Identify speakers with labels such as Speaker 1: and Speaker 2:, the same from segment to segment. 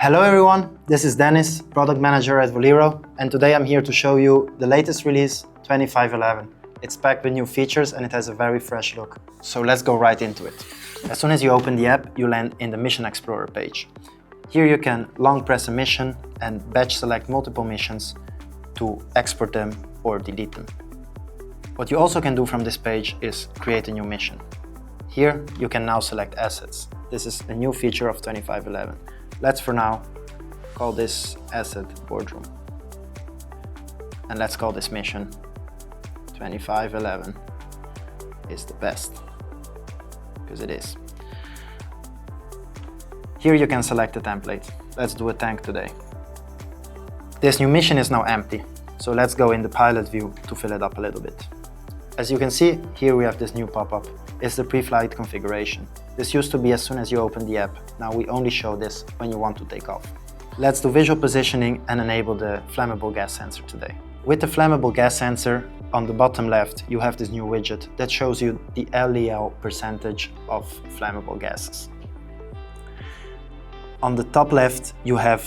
Speaker 1: Hello everyone, this is Dennis, Product Manager at Voliro, and today I'm here to show you the latest release, 2511. It's packed with new features and it has a very fresh look. So let's go right into it. As soon as you open the app, you land in the Mission Explorer page. Here you can long press a mission and batch select multiple missions to export them or delete them. What you also can do from this page is create a new mission. Here you can now select assets. This is a new feature of 2511. Let's for now call this asset boardroom. And let's call this mission 2511 is the best, because it is. Here you can select a template. Let's do a tank today. This new mission is now empty, so let's go in the pilot view to fill it up a little bit. As you can see, here we have this new pop-up. It's the pre-flight configuration. This used to be as soon as you open the app. Now we only show this when you want to take off. Let's do visual positioning and enable the flammable gas sensor today. With the flammable gas sensor, on the bottom left, you have this new widget that shows you the LEL percentage of flammable gases. On the top left, you have,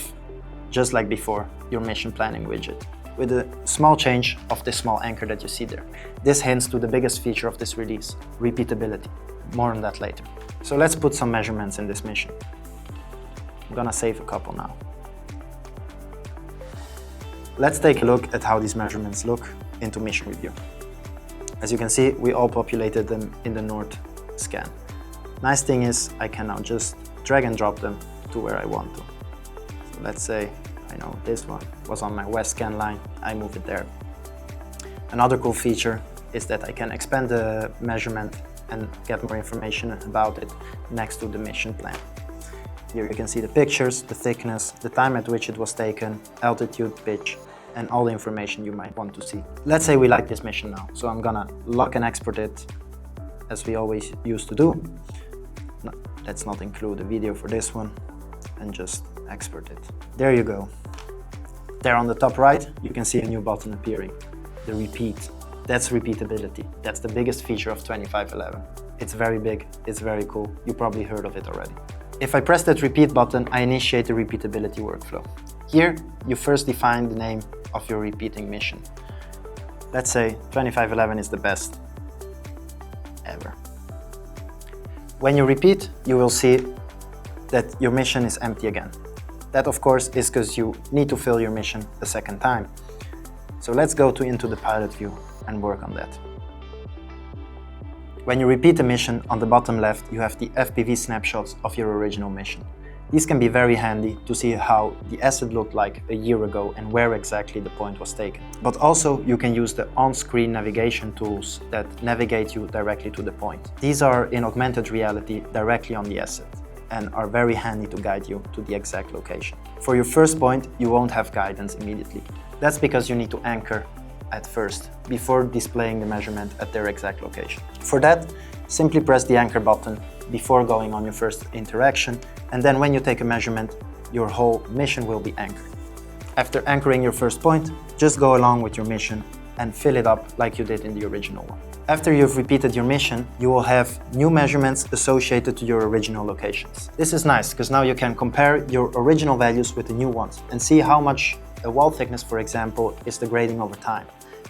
Speaker 1: just like before, your mission planning widget, with a small change of this small anchor that you see there. This hints to the biggest feature of this release, repeatability. More on that later. So let's put some measurements in this mission. I'm gonna save a couple now. Let's take a look at how these measurements look into mission review. As you can see, we all populated them in the north scan. Nice thing is, I can now just drag and drop them to where I want to. So let's say, I know this one was on my west scan line, I move it there. Another cool feature is that I can expand the measurement and get more information about it next to the mission plan. Here you can see the pictures, the thickness, the time at which it was taken, altitude, pitch, and all the information you might want to see. Let's say we like this mission now, so I'm gonna lock and export it as we always used to do. No, let's not include a video for this one and just export it. There you go. There on the top right, you can see a new button appearing, the repeat. That's repeatability. That's the biggest feature of 2511. It's very big, it's very cool. You probably heard of it already. If I press that repeat button, I initiate the repeatability workflow. Here, you first define the name of your repeating mission. Let's say 2511 is the best ever. When you repeat, you will see that your mission is empty again. That, of course, is because you need to fill your mission a second time. So let's go into the pilot view and work on that. When you repeat a mission, on the bottom left, you have the FPV snapshots of your original mission. These can be very handy to see how the asset looked like a year ago and where exactly the point was taken. But also, you can use the on-screen navigation tools that navigate you directly to the point. These are in augmented reality directly on the asset and are very handy to guide you to the exact location. For your first point, you won't have guidance immediately. That's because you need to anchor at first, before displaying the measurement at their exact location. For that, simply press the anchor button before going on your first interaction, and then when you take a measurement, your whole mission will be anchored. After anchoring your first point, just go along with your mission and fill it up like you did in the original one. After you've repeated your mission, you will have new measurements associated to your original locations. This is nice, because now you can compare your original values with the new ones and see how much a wall thickness, for example, is degrading over time,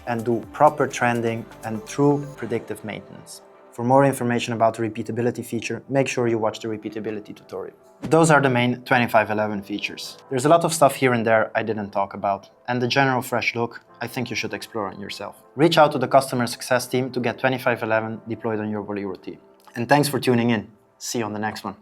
Speaker 1: and do proper trending and true predictive maintenance. For more information about the repeatability feature, make sure you watch the repeatability tutorial. Those are the main 2511 features. There's a lot of stuff here and there I didn't talk about, and the general fresh look, I think you should explore it yourself. Reach out to the customer success team to get 2511 deployed on your Voliro T. And thanks for tuning in. See you on the next one.